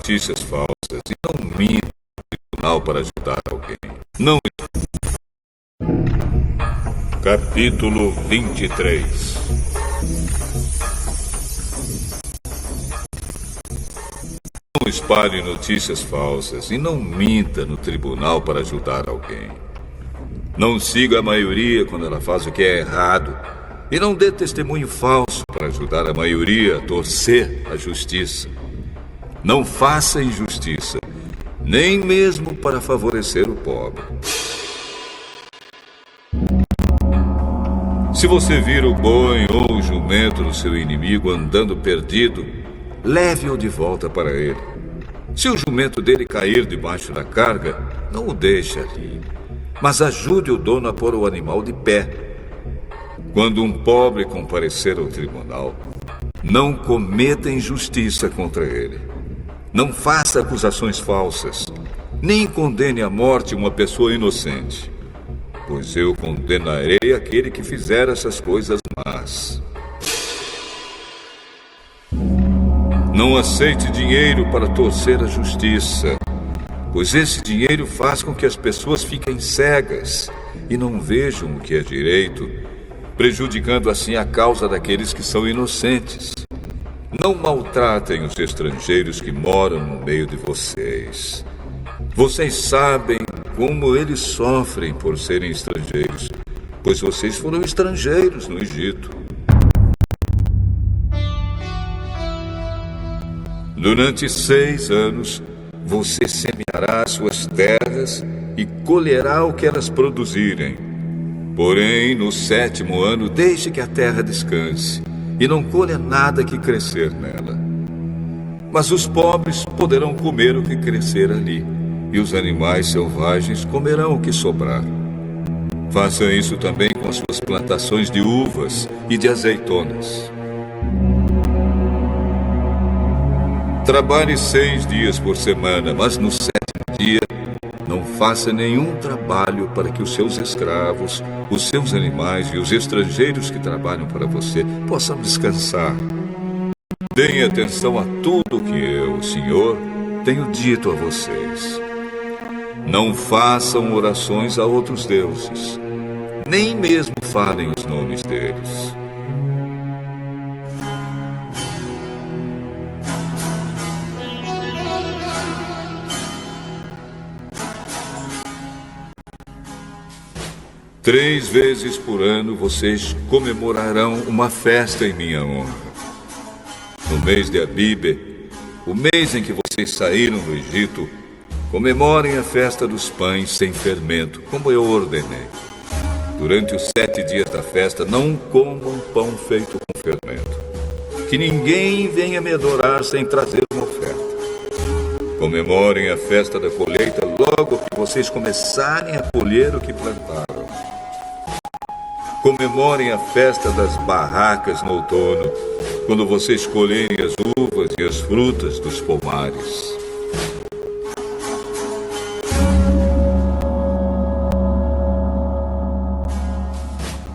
notícias falsas e não minta no tribunal para ajudar alguém. Não. Capítulo 23. Não espalhe notícias falsas e não minta no tribunal para ajudar alguém. Não siga a maioria quando ela faz o que é errado e não dê testemunho falso para ajudar a maioria a torcer a justiça. Não faça injustiça, nem mesmo para favorecer o pobre. Se você vir o boi ou o jumento do seu inimigo andando perdido, leve-o de volta para ele. Se o jumento dele cair debaixo da carga, não o deixe ali, mas ajude o dono a pôr o animal de pé. Quando um pobre comparecer ao tribunal, não cometa injustiça contra ele. Não faça acusações falsas, nem condene à morte uma pessoa inocente, pois eu condenarei aquele que fizer essas coisas más. Não aceite dinheiro para torcer a justiça, pois esse dinheiro faz com que as pessoas fiquem cegas e não vejam o que é direito, prejudicando assim a causa daqueles que são inocentes. Não maltratem os estrangeiros que moram no meio de vocês. Vocês sabem como eles sofrem por serem estrangeiros, pois vocês foram estrangeiros no Egito. Durante 6 anos, você semeará suas terras e colherá o que elas produzirem. Porém, no 7º ano, deixe que a terra descanse e não colha nada que crescer nela. Mas os pobres poderão comer o que crescer ali, e os animais selvagens comerão o que sobrar. Faça isso também com as suas plantações de uvas e de azeitonas. Trabalhe 6 dias por semana, mas no 7º dia, não faça nenhum trabalho para que os seus escravos, os seus animais e os estrangeiros que trabalham para você possam descansar. Deem atenção a tudo que eu, o Senhor, tenho dito a vocês. Não façam orações a outros deuses, nem mesmo falem os nomes deles. Três vezes por ano vocês comemorarão uma festa em minha honra. No mês de Abíbe, o mês em que vocês saíram do Egito, comemorem a festa dos pães sem fermento, como eu ordenei. Durante os 7 dias da festa, não comam pão feito com fermento. Que ninguém venha me adorar sem trazer uma oferta. Comemorem a festa da colheita logo que vocês começarem a colher o que plantaram. Comemorem a festa das barracas no outono, quando vocês colherem as uvas e as frutas dos pomares.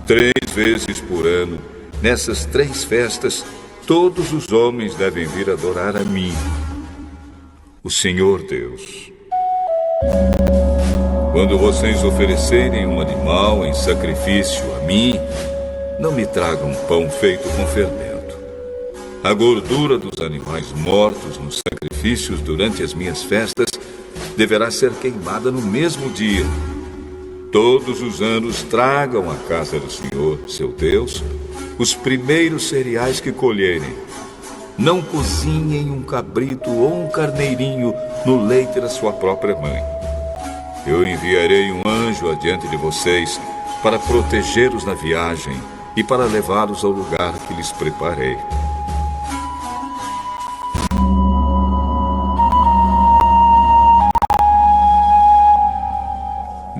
Três vezes por ano, nessas 3 festas, todos os homens devem vir adorar a mim, o Senhor Deus. Quando vocês oferecerem um animal em sacrifício a mim, não me tragam pão feito com fermento. A gordura dos animais mortos nos sacrifícios durante as minhas festas deverá ser queimada no mesmo dia. Todos os anos tragam à casa do Senhor, seu Deus, os primeiros cereais que colherem. Não cozinhem um cabrito ou um carneirinho no leite da sua própria mãe. Eu enviarei um anjo adiante de vocês para protegê-los na viagem e para levá-los ao lugar que lhes preparei.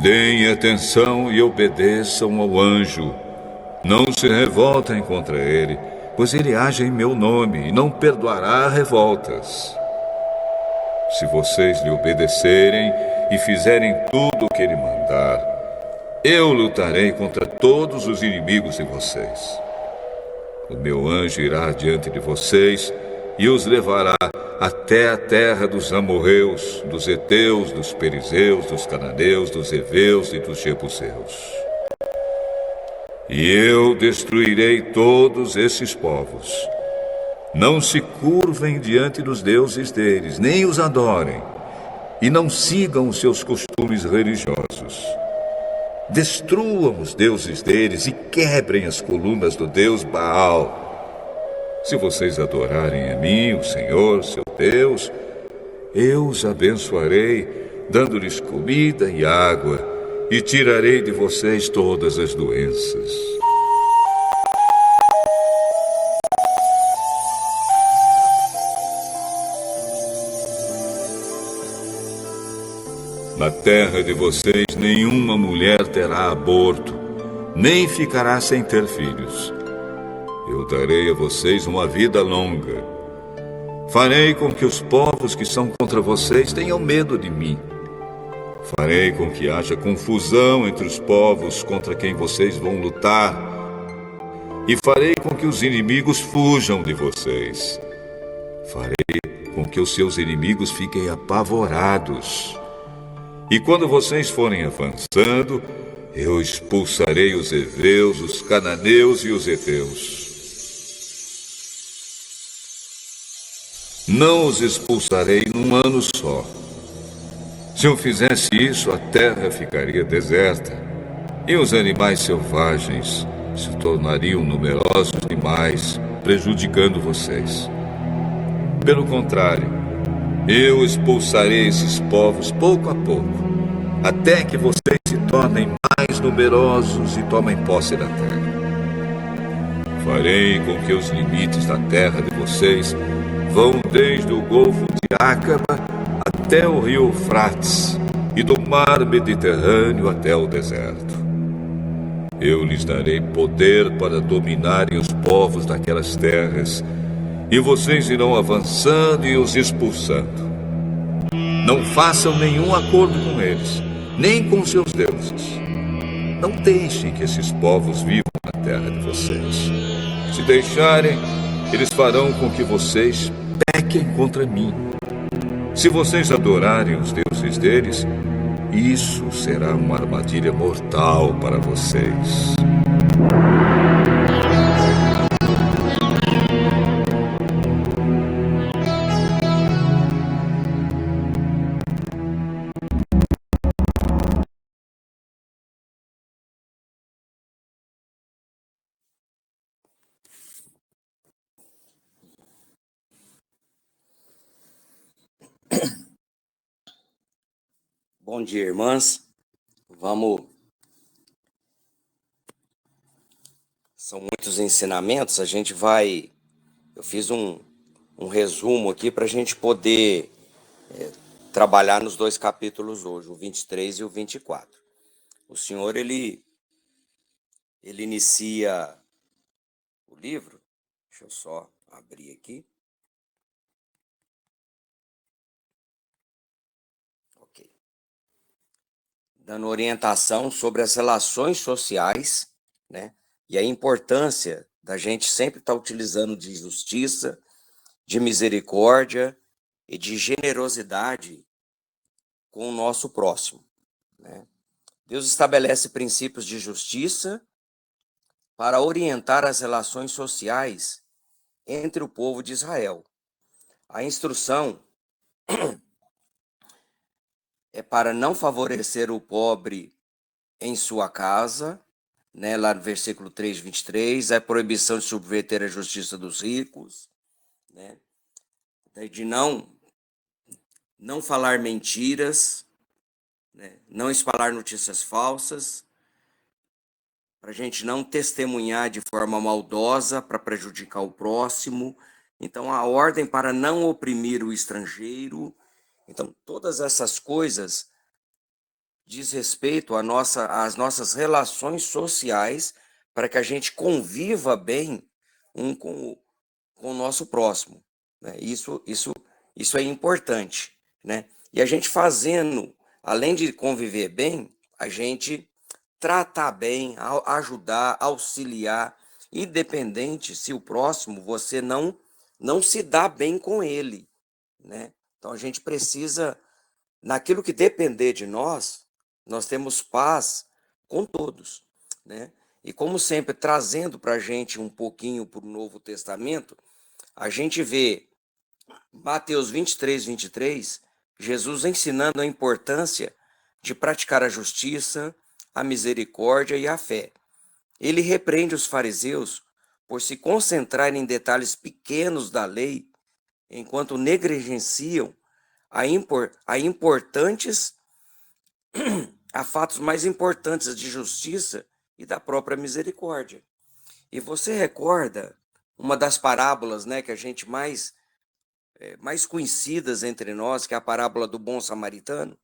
Deem atenção e obedeçam ao anjo. Não se revoltem contra ele, pois ele age em meu nome e não perdoará revoltas. Se vocês lhe obedecerem e fizerem tudo o que ele mandar, eu lutarei contra todos os inimigos de vocês. O meu anjo irá diante de vocês e os levará até a terra dos amorreus, dos heteus, dos perizeus, dos cananeus, dos heveus e dos jebuseus. E eu destruirei todos esses povos. Não se curvem diante dos deuses deles, nem os adorem, e não sigam os seus costumes religiosos. Destruam os deuses deles e quebrem as colunas do deus Baal. Se vocês adorarem a mim, o Senhor, seu Deus, eu os abençoarei, dando-lhes comida e água, e tirarei de vocês todas as doenças. Na terra de vocês, nenhuma mulher terá aborto, nem ficará sem ter filhos. Eu darei a vocês uma vida longa. Farei com que os povos que são contra vocês tenham medo de mim. Farei com que haja confusão entre os povos contra quem vocês vão lutar. E farei com que os inimigos fujam de vocês. Farei com que os seus inimigos fiquem apavorados. E quando vocês forem avançando, eu expulsarei os heveus, os cananeus e os heteus. Não os expulsarei num ano só. Se eu fizesse isso, a terra ficaria deserta, e os animais selvagens se tornariam numerosos demais, prejudicando vocês. Pelo contrário, eu expulsarei esses povos pouco a pouco, até que vocês se tornem mais numerosos e tomem posse da terra. Farei com que os limites da terra de vocês vão desde o Golfo de Ácaba até o rio Eufrates e do mar Mediterrâneo até o deserto. Eu lhes darei poder para dominarem os povos daquelas terras, e vocês irão avançando e os expulsando. Não façam nenhum acordo com eles, nem com seus deuses. Não deixem que esses povos vivam na terra de vocês. Se deixarem, eles farão com que vocês pequem contra mim. Se vocês adorarem os deuses deles, isso será uma armadilha mortal para vocês. Bom dia, irmãs. São muitos ensinamentos. Eu fiz um resumo aqui para a gente poder trabalhar nos dois capítulos hoje, o 23 e o 24. O Senhor, ele inicia o livro. Deixa eu só abrir aqui. Ok. Dando orientação sobre as relações sociais, né? E a importância da gente sempre estar utilizando de justiça, de misericórdia e de generosidade com o nosso próximo, né? Deus estabelece princípios de justiça para orientar as relações sociais entre o povo de Israel. A instrução é para não favorecer o pobre em sua casa, né? Lá no versículo 3, 23, a proibição de subverter a justiça dos ricos, né? De não falar mentiras, né? Não espalhar notícias falsas, para a gente não testemunhar de forma maldosa para prejudicar o próximo. Então, a ordem para não oprimir o estrangeiro. Então, todas essas coisas diz respeito às nossas relações sociais, para que a gente conviva bem com o nosso próximo, né? Isso é importante, né? E a gente fazendo, além de conviver bem, a gente tratar bem, ajudar, auxiliar, independente se o próximo você não não se dá bem com ele, né? Então a gente precisa, naquilo que depender de nós, nós temos paz com todos, né? E como sempre, trazendo para a gente um pouquinho para o Novo Testamento, a gente vê Mateus 23, Jesus ensinando a importância de praticar a justiça, a misericórdia e a fé. Ele repreende os fariseus por se concentrarem em detalhes pequenos da lei, enquanto negligenciam a importantes a fatos mais importantes de justiça e da própria misericórdia. E você recorda uma das parábolas, né, que a gente mais conhecidas entre nós, que é a parábola do bom samaritano?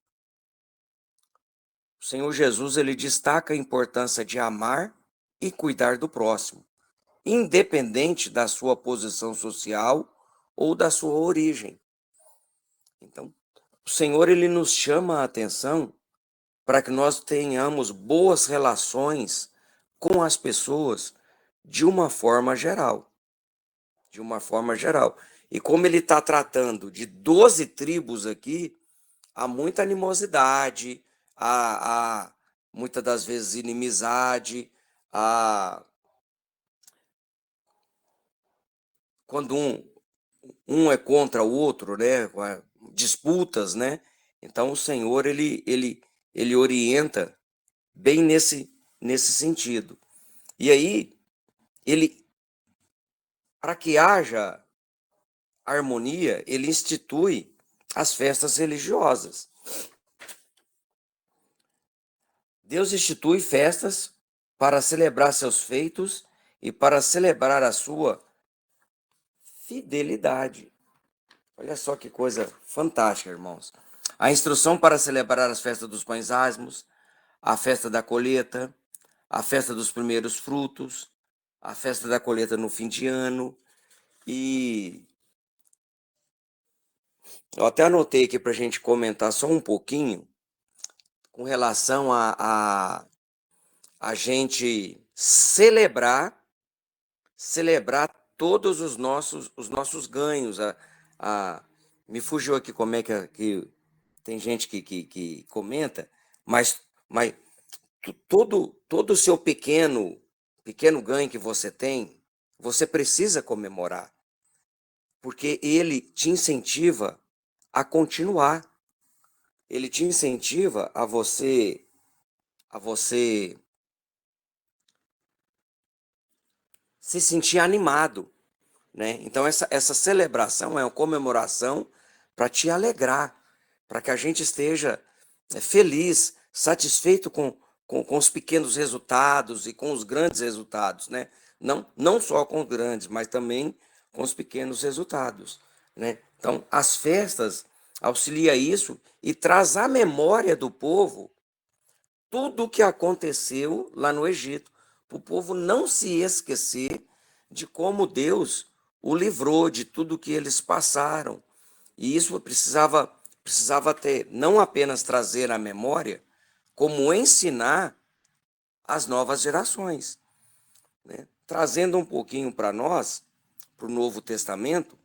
O Senhor Jesus, ele destaca a importância de amar e cuidar do próximo, independente da sua posição social ou da sua origem. Então, o Senhor, ele nos chama a atenção para que nós tenhamos boas relações com as pessoas de uma forma geral. De uma forma geral. E como ele está tratando de 12 tribos aqui, há muita animosidade, há muitas das vezes inimizade, há, quando um é contra o outro, né, disputas, né? Então o Senhor, ele orienta bem nesse sentido. E aí, ele, para que haja harmonia, ele institui as festas religiosas. Deus institui festas para celebrar seus feitos e para celebrar a sua fidelidade. Olha só que coisa fantástica, irmãos. A instrução para celebrar as festas dos pães asmos, a festa da colheita, a festa dos primeiros frutos, a festa da colheita no fim de ano. E eu até anotei aqui para a gente comentar só um pouquinho com relação a gente celebrar todos os nossos ganhos. Me fugiu aqui como é que tem gente que comenta, mas todo o seu pequeno ganho que você tem, você precisa comemorar, porque ele te incentiva a continuar. Ele te incentiva a você se sentir animado, né? Então essa celebração é uma comemoração para te alegrar, para que a gente esteja feliz, satisfeito com os pequenos resultados e com os grandes resultados, né? Não só com os grandes, mas também com os pequenos resultados, né? Então as festas auxilia isso e traz à memória do povo tudo o que aconteceu lá no Egito, para o povo não se esquecer de como Deus o livrou de tudo que eles passaram. E isso precisava ter, não apenas trazer à memória, como ensinar as novas gerações, né? Trazendo um pouquinho para nós, para o Novo Testamento,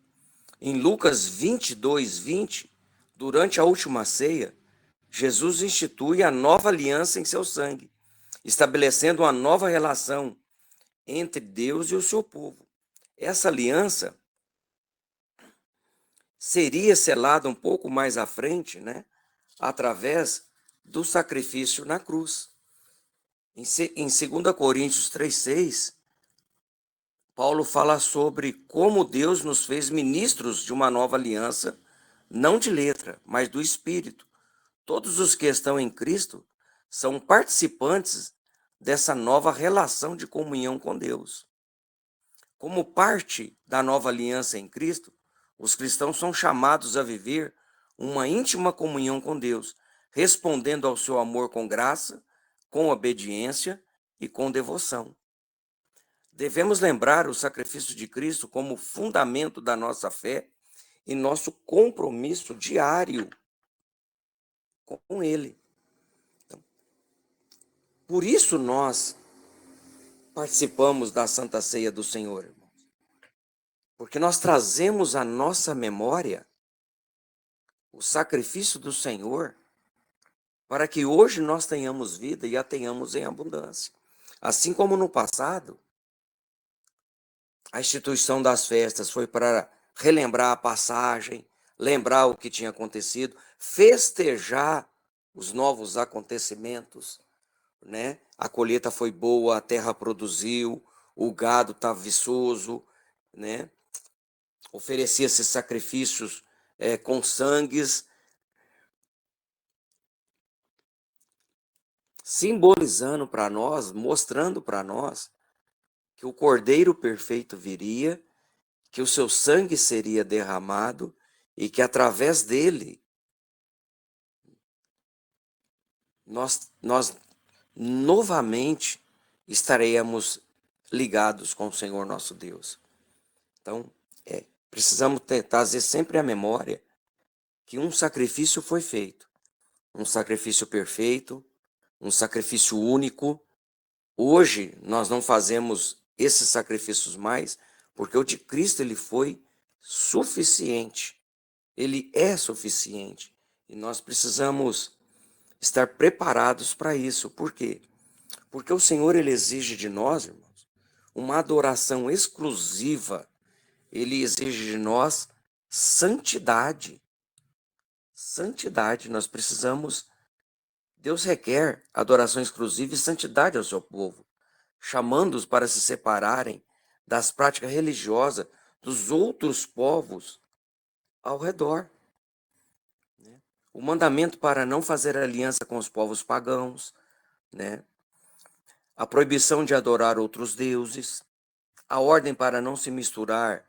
em Lucas 22:20, durante a última ceia, Jesus institui a nova aliança em seu sangue, estabelecendo uma nova relação entre Deus e o seu povo. Essa aliança seria selada um pouco mais à frente, né, através do sacrifício na cruz. Em 2 Coríntios 3:6, Paulo fala sobre como Deus nos fez ministros de uma nova aliança, não de letra, mas do Espírito. Todos os que estão em Cristo são participantes dessa nova relação de comunhão com Deus. Como parte da nova aliança em Cristo, os cristãos são chamados a viver uma íntima comunhão com Deus, respondendo ao seu amor com graça, com obediência e com devoção. Devemos lembrar o sacrifício de Cristo como fundamento da nossa fé e nosso compromisso diário com Ele. Por isso nós participamos da Santa Ceia do Senhor, irmãos. Porque nós trazemos à nossa memória o sacrifício do Senhor para que hoje nós tenhamos vida e a tenhamos em abundância. Assim como no passado, a instituição das festas foi para relembrar a passagem, lembrar o que tinha acontecido, festejar os novos acontecimentos, né? A colheita foi boa, a terra produziu, o gado estava viçoso, né? Oferecia-se sacrifícios com sangues, simbolizando para nós, mostrando para nós que o Cordeiro perfeito viria, que o seu sangue seria derramado e que através dele nós novamente estaremos ligados com o Senhor nosso Deus. Então, precisamos trazer sempre à memória que um sacrifício foi feito, um sacrifício perfeito, um sacrifício único. Hoje nós não fazemos esses sacrifícios mais, porque o de Cristo ele foi suficiente. Ele é suficiente. E nós precisamos estar preparados para isso. Por quê? Porque o Senhor ele exige de nós, irmãos, uma adoração exclusiva. Ele exige de nós santidade. Santidade. Nós precisamos. Deus requer adoração exclusiva e santidade ao seu povo, chamando-os para se separarem das práticas religiosas dos outros povos ao redor. O mandamento para não fazer aliança com os povos pagãos, né? A proibição de adorar outros deuses, a ordem para não se misturar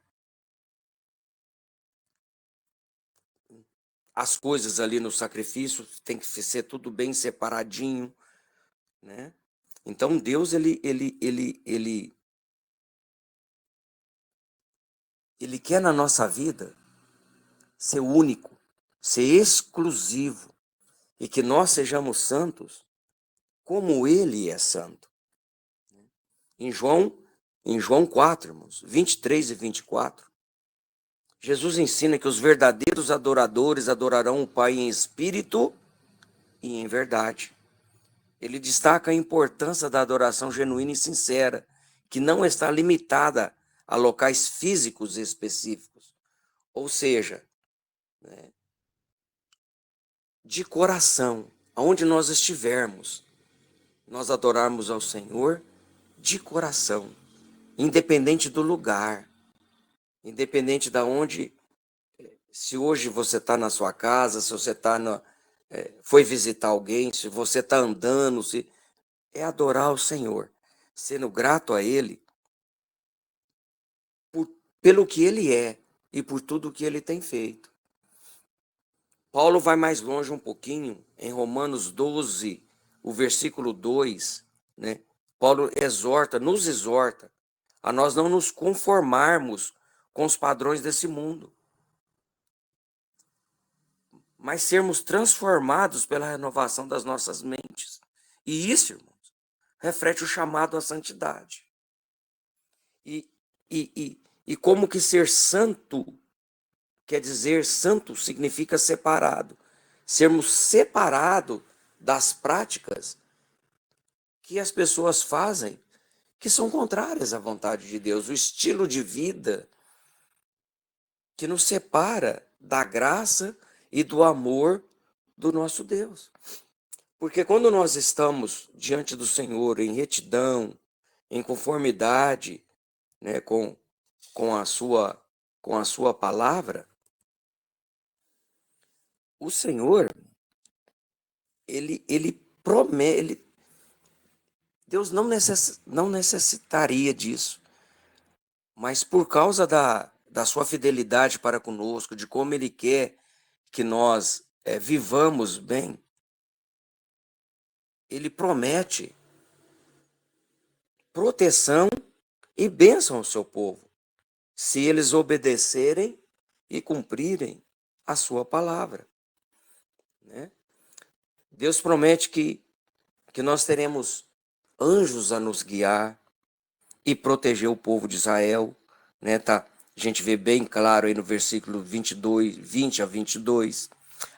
as coisas ali no sacrifício, tem que ser tudo bem separadinho, né? Então Deus ele quer na nossa vida ser único, ser exclusivo e que nós sejamos santos como ele é santo. Em João 4, irmãos, 23 e 24, Jesus ensina que os verdadeiros adoradores adorarão o Pai em espírito e em verdade. Ele destaca a importância da adoração genuína e sincera, que não está limitada a locais físicos específicos. Ou seja, de coração, aonde nós estivermos, nós adorarmos ao Senhor de coração, independente do lugar, independente de onde, se hoje você está na sua casa, se você foi visitar alguém, se você está andando, é adorar o Senhor, sendo grato a Ele pelo que Ele é e por tudo que Ele tem feito. Paulo vai mais longe um pouquinho, em Romanos 12, o versículo 2, né? Paulo nos exorta a nós não nos conformarmos com os padrões desse mundo, mas sermos transformados pela renovação das nossas mentes. E isso, irmãos, reflete o chamado à santidade. E como que ser santo quer dizer, santo significa separado. Sermos separados das práticas que as pessoas fazem, que são contrárias à vontade de Deus. O estilo de vida que nos separa da graça e do amor do nosso Deus. Porque quando nós estamos diante do Senhor em retidão, em conformidade, né, com a sua palavra, o Senhor, ele promete, Deus não necessitaria disso, mas por causa da sua fidelidade para conosco, de como Ele quer que nós vivamos bem, Ele promete proteção e bênção ao seu povo, se eles obedecerem e cumprirem a sua palavra, né? Deus promete que nós teremos anjos a nos guiar e proteger o povo de Israel, né? Tá A gente vê bem claro aí no versículo 20 a 22,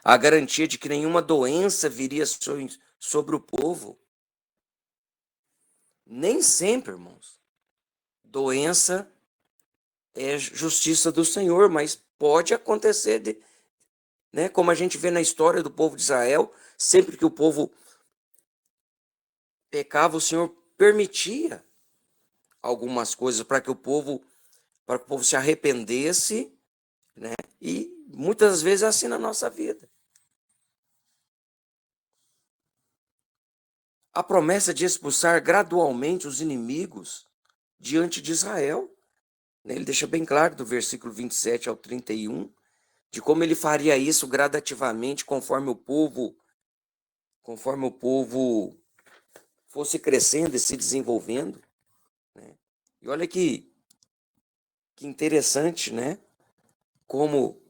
a garantia de que nenhuma doença viria sobre o povo. Nem sempre, irmãos, doença é justiça do Senhor, mas pode acontecer, né? Como a gente vê na história do povo de Israel, sempre que o povo pecava, o Senhor permitia algumas coisas para que o povo se arrependesse, né? E muitas vezes é assim na nossa vida. A promessa de expulsar gradualmente os inimigos diante de Israel, né? Ele deixa bem claro do versículo 27 ao 31, de como ele faria isso gradativamente conforme o povo fosse crescendo e se desenvolvendo, né? E olha que interessante, né? Como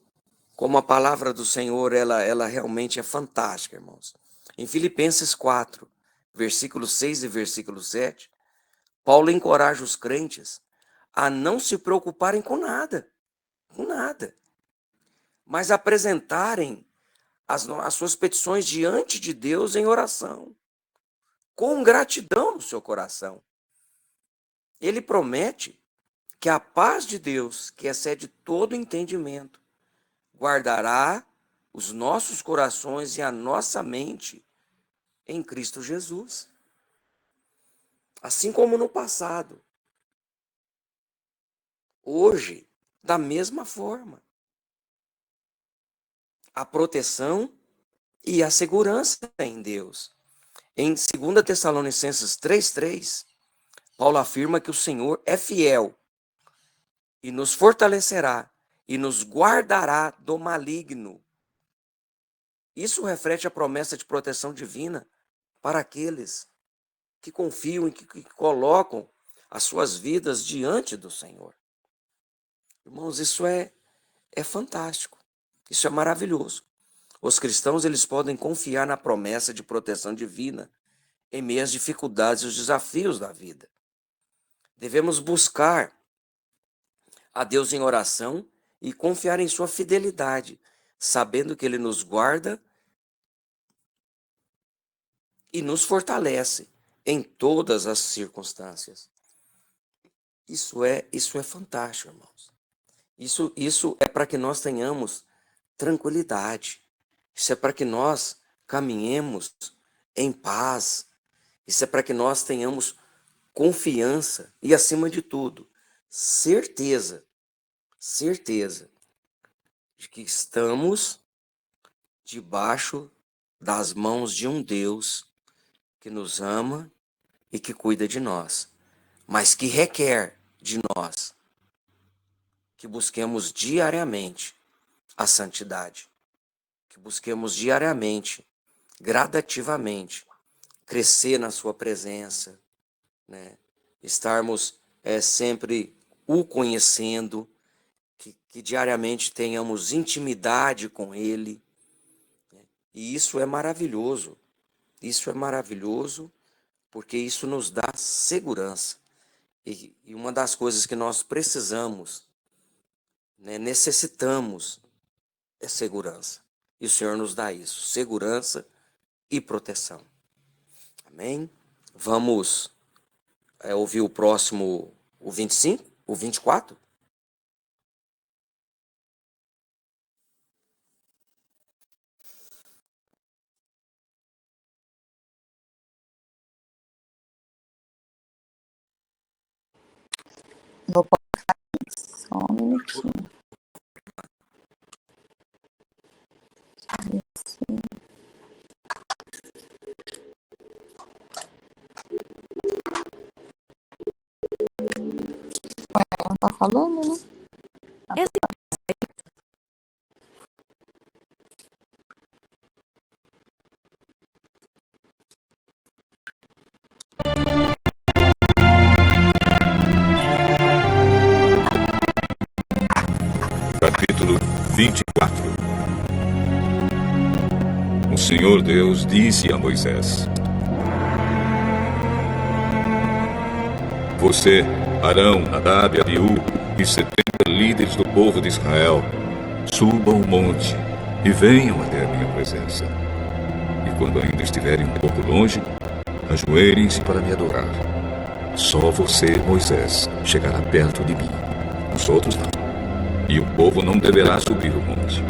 a palavra do Senhor, ela realmente é fantástica, irmãos. Em Filipenses 4, versículo 6 e versículo 7, Paulo encoraja os crentes a não se preocuparem com nada, mas apresentarem as suas petições diante de Deus em oração, com gratidão no seu coração. Ele promete que a paz de Deus, que excede todo entendimento, guardará os nossos corações e a nossa mente em Cristo Jesus. Assim como no passado, hoje, da mesma forma. A proteção e a segurança em Deus. Em 2 Tessalonicenses 3:3, Paulo afirma que o Senhor é fiel e nos fortalecerá e nos guardará do maligno. Isso reflete a promessa de proteção divina para aqueles que confiam e que colocam as suas vidas diante do Senhor. Irmãos, isso é fantástico. Isso é maravilhoso. Os cristãos, eles podem confiar na promessa de proteção divina em meio às dificuldades e os desafios da vida. Devemos buscar a Deus em oração e confiar em sua fidelidade, sabendo que Ele nos guarda e nos fortalece em todas as circunstâncias. Isso é fantástico, irmãos. Isso é para que nós tenhamos tranquilidade. Isso é para que nós caminhemos em paz. Isso é para que nós tenhamos confiança e, acima de tudo, certeza de que estamos debaixo das mãos de um Deus que nos ama e que cuida de nós, mas que requer de nós que busquemos diariamente a santidade, que busquemos diariamente, gradativamente, crescer na sua presença, né? Estarmos sempre o conhecendo, que diariamente tenhamos intimidade com Ele, né? E isso é maravilhoso, porque isso nos dá segurança, e uma das coisas que nós precisamos, né, necessitamos, é segurança. E o Senhor nos dá isso, segurança e proteção. Amém? Vamos ouvir o próximo, o 25, o 24? Vou colocar só um minutinho. Ela não tá falando, né? Capítulo 24. O Senhor Deus disse a Moisés: Você, Arão, Nadab e Abiú e 70 líderes do povo de Israel: subam o monte e venham até a minha presença. E quando ainda estiverem um pouco longe, ajoelhem-se para me adorar. Só você, Moisés, chegará perto de mim. Os outros não. E o povo não deverá subir o monte.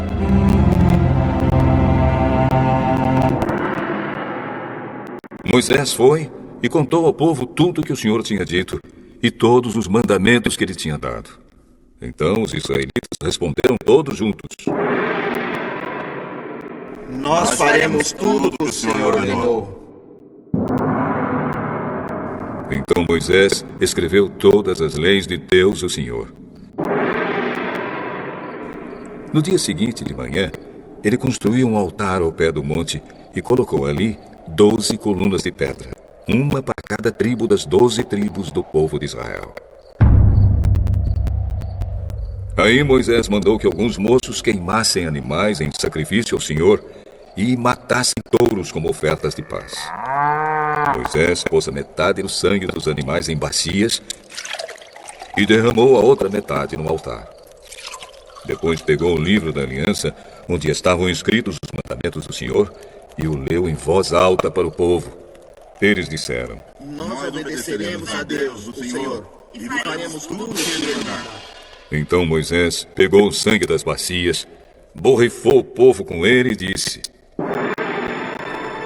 Moisés foi e contou ao povo tudo o que o Senhor tinha dito e todos os mandamentos que ele tinha dado. Então os israelitas responderam todos juntos: Nós faremos tudo o que o Senhor ordenou. Então Moisés escreveu todas as leis de Deus, o Senhor. No dia seguinte de manhã, ele construiu um altar ao pé do monte e colocou ali 12 colunas de pedra, uma para cada tribo das 12 tribos do povo de Israel. Aí Moisés mandou que alguns moços queimassem animais em sacrifício ao Senhor e matassem touros como ofertas de paz. Moisés pôs a metade do sangue dos animais em bacias e derramou a outra metade no altar. Depois pegou o livro da aliança, onde estavam escritos os mandamentos do Senhor, e o leu em voz alta para o povo. Eles disseram: Nós obedeceremos a Deus, o Senhor, e faremos tudo o que Ele mandar. Então Moisés pegou o sangue das bacias, borrifou o povo com ele e disse: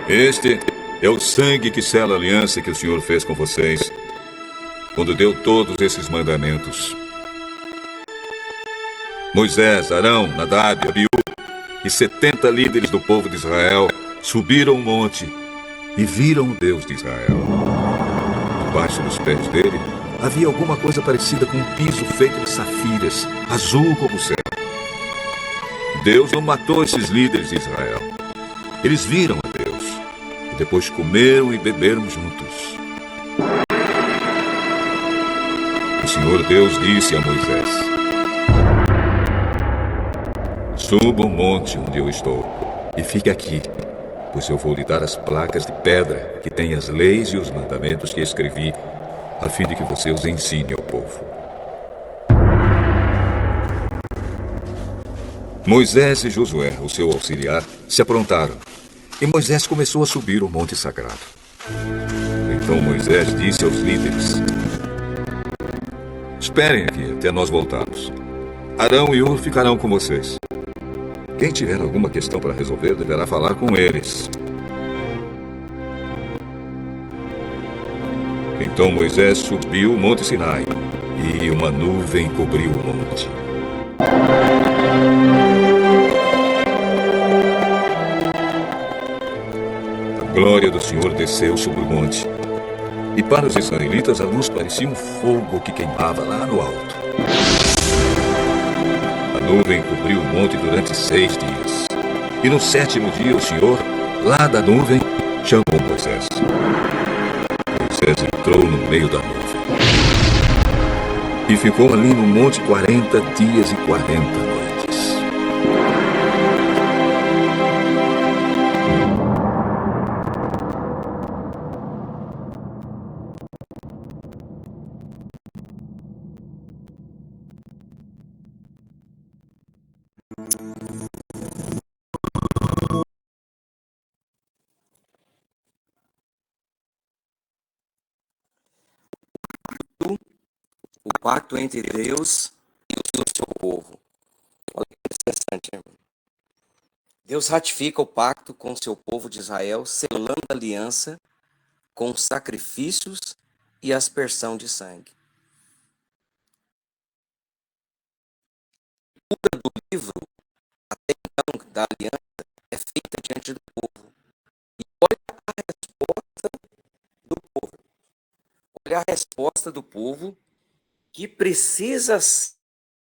Este é o sangue que sela a aliança que o Senhor fez com vocês, quando deu todos esses mandamentos. Moisés, Arão, Nadab, Abiú e 70 líderes do povo de Israel subiram o monte e viram o Deus de Israel. Debaixo dos pés dele havia alguma coisa parecida com um piso feito de safiras, azul como o céu. Deus não matou esses líderes de Israel. Eles viram a Deus e depois comeram e beberam juntos. O Senhor Deus disse a Moisés: Suba o monte onde eu estou e fique aqui, pois eu vou lhe dar as placas de pedra que têm as leis e os mandamentos que escrevi, a fim de que você os ensine ao povo. Moisés e Josué, o seu auxiliar, se aprontaram, e Moisés começou a subir o monte sagrado. Então Moisés disse aos líderes: Esperem aqui até nós voltarmos. Arão e Hur ficarão com vocês. Quem tiver alguma questão para resolver deverá falar com eles. Então Moisés subiu o monte Sinai, e uma nuvem cobriu o monte. A glória do Senhor desceu sobre o monte, e para os israelitas a luz parecia um fogo que queimava lá no alto. A nuvem cobriu o monte durante 6 dias. E no 7º dia o Senhor, lá da nuvem, chamou Moisés. Moisés entrou no meio da nuvem e ficou ali no monte 40 dias e 40 noites. O pacto entre Deus e o seu povo. Olha que interessante, hein? Deus ratifica o pacto com o seu povo de Israel, selando a aliança com sacrifícios e aspersão de sangue. A leitura do livro, até então, da aliança, é feita diante do povo. E olha a resposta do povo. Olha a resposta do povo, que precisa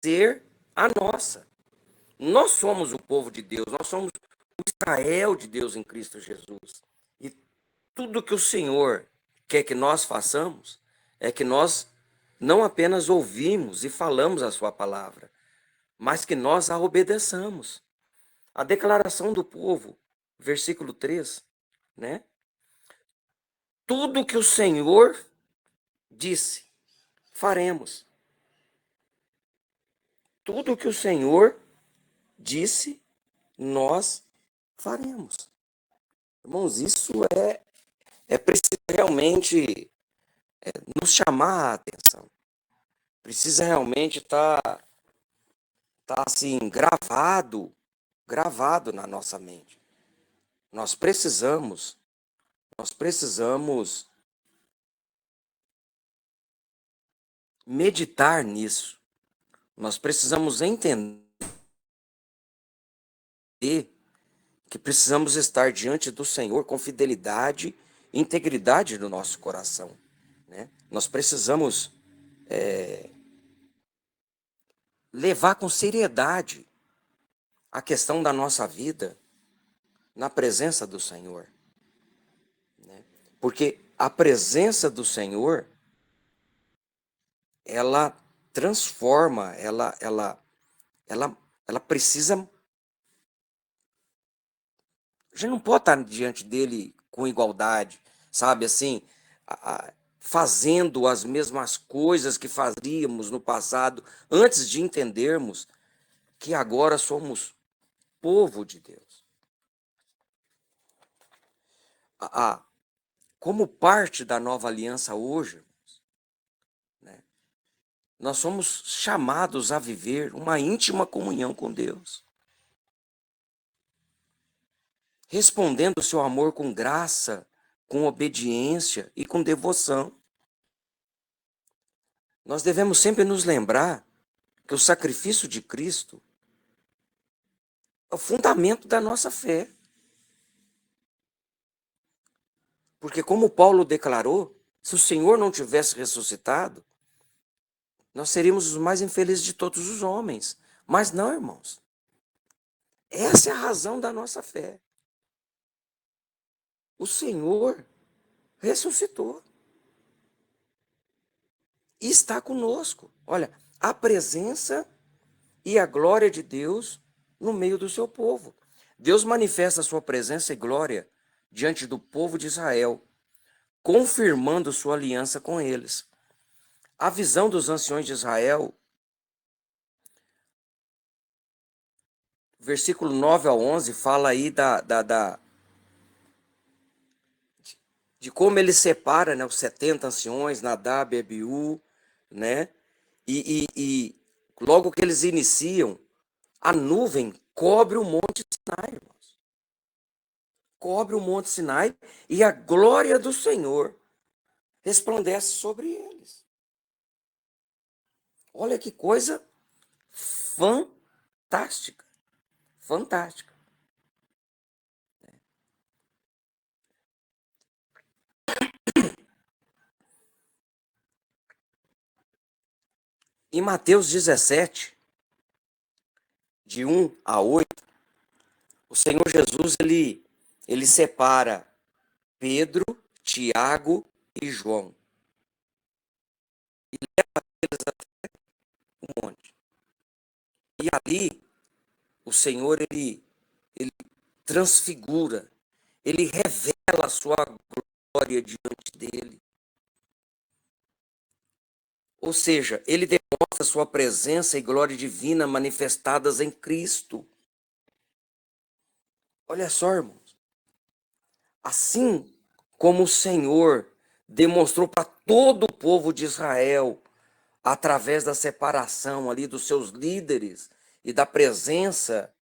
ser a nossa. Nós somos o povo de Deus, nós somos o Israel de Deus em Cristo Jesus. E tudo que o Senhor quer que nós façamos é que nós não apenas ouvimos e falamos a sua palavra, mas que nós a obedeçamos. A declaração do povo, versículo 3, né? Tudo que o Senhor disse, faremos. tudo o que o Senhor disse, nós faremos. Irmãos, isso é preciso realmente nos chamar a atenção. Precisa realmente estar assim, gravado na nossa mente. Nós precisamos meditar nisso. Nós precisamos entender que precisamos estar diante do Senhor com fidelidade e integridade no nosso coração, né? Nós precisamos levar com seriedade a questão da nossa vida na presença do Senhor, né? Porque a presença do Senhor, ela transforma, ela precisa. A gente não pode estar diante dele com igualdade, sabe, assim, fazendo as mesmas coisas que fazíamos no passado, antes de entendermos que agora somos povo de Deus. Como parte da nova aliança hoje, né, nós somos chamados a viver uma íntima comunhão com Deus, respondendo o seu amor com graça, com obediência e com devoção. Nós devemos sempre nos lembrar que o sacrifício de Cristo é o fundamento da nossa fé. Porque como Paulo declarou, se o Senhor não tivesse ressuscitado, nós seríamos os mais infelizes de todos os homens. Mas não, irmãos. Essa é a razão da nossa fé. O Senhor ressuscitou. E está conosco. Olha, a presença e a glória de Deus no meio do seu povo. Deus manifesta a sua presença e glória diante do povo de Israel, confirmando sua aliança com eles. A visão dos anciões de Israel, versículo 9 ao 11, fala aí de como ele separa, né, os 70 anciões, Nadab e Abiú, né? E logo que eles iniciam, a nuvem cobre o Monte Sinai, irmãos. Cobre o Monte Sinai e a glória do Senhor resplandece sobre eles. Olha que coisa fantástica. Fantástica. Em Mateus 17, de 1 a 8, o Senhor Jesus, ele separa Pedro, Tiago e João. E leva eles até o monte. E ali, o Senhor, ele transfigura, ele revela a sua glória diante dele. Ou seja, ele demonstra sua presença e glória divina manifestadas em Cristo. Olha só, irmãos. Assim como o Senhor demonstrou para todo o povo de Israel, através da separação ali dos seus líderes e da presença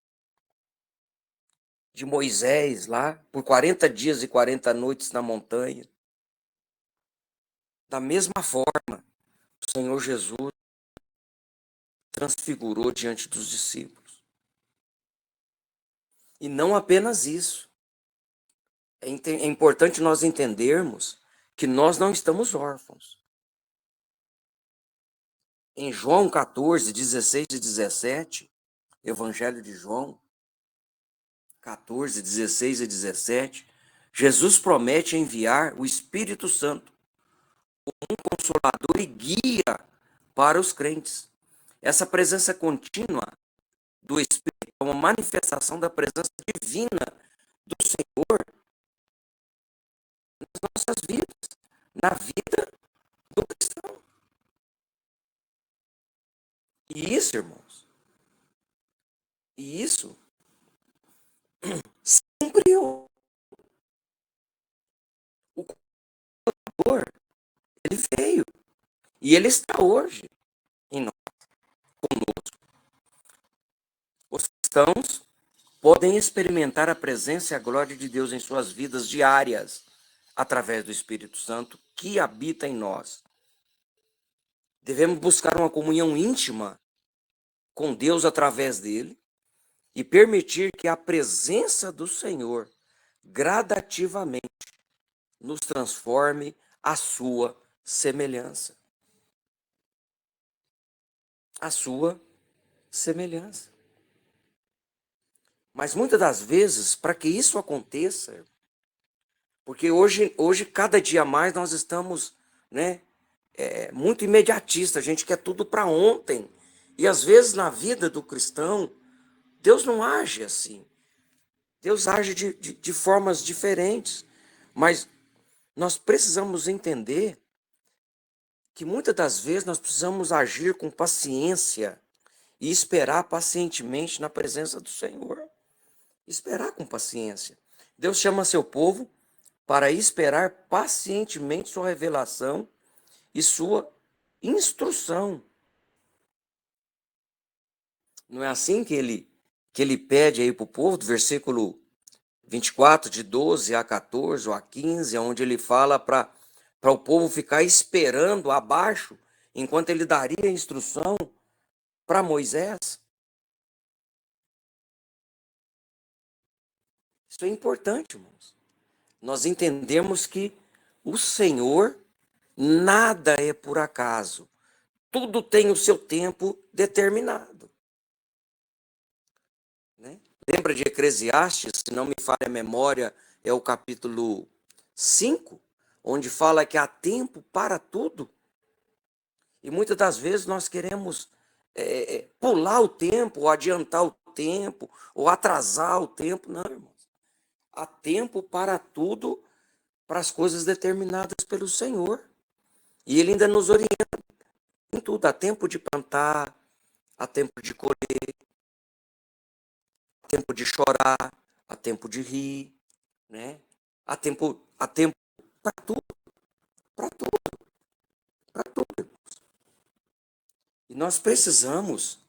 de Moisés lá, por 40 dias e 40 noites na montanha. Da mesma forma, o Senhor Jesus transfigurou diante dos discípulos. E não apenas isso. É importante nós entendermos que nós não estamos órfãos. Em João 14, 16 e 17, Evangelho de João 14, 16 e 17, Jesus promete enviar o Espírito Santo, um consolador e guia para os crentes. Essa presença contínua do Espírito é uma manifestação da presença divina do Senhor nas nossas vidas, na vida do cristão. E isso, irmãos, E isso se cumpriu. O Consolador, ele veio. E ele está hoje em nós, conosco. Os cristãos podem experimentar a presença e a glória de Deus em suas vidas diárias, através do Espírito Santo que habita em nós. Devemos buscar uma comunhão íntima com Deus através dele e permitir que a presença do Senhor gradativamente nos transforme à sua semelhança. A sua semelhança. Mas muitas das vezes, para que isso aconteça, porque hoje cada dia mais nós estamos, né, muito imediatista, a gente quer tudo para ontem. E às vezes na vida do cristão, Deus não age assim. Deus age de formas diferentes. Mas nós precisamos entender que muitas das vezes nós precisamos agir com paciência e esperar pacientemente na presença do Senhor. Esperar com paciência. Deus chama seu povo para esperar pacientemente sua revelação e sua instrução. Não é assim que ele pede aí para o povo, do versículo 24, de 12 a 14 ou a 15, onde ele fala para o povo ficar esperando abaixo, enquanto ele daria a instrução para Moisés? Isso é importante, irmãos. Nós entendemos que o Senhor, nada é por acaso. Tudo tem o seu tempo determinado. Né? Lembra de Eclesiastes, se não me falha a memória, é o capítulo 5, onde fala que há tempo para tudo. E muitas das vezes nós queremos pular o tempo, ou adiantar o tempo, ou atrasar o tempo. Não, irmãos. Há tempo para tudo, para as coisas determinadas pelo Senhor. E Ele ainda nos orienta em tudo. Há tempo de plantar, há tempo de colher, há tempo de chorar, há tempo de rir, né? Há tempo para tudo, para tudo, para tudo. E nós precisamos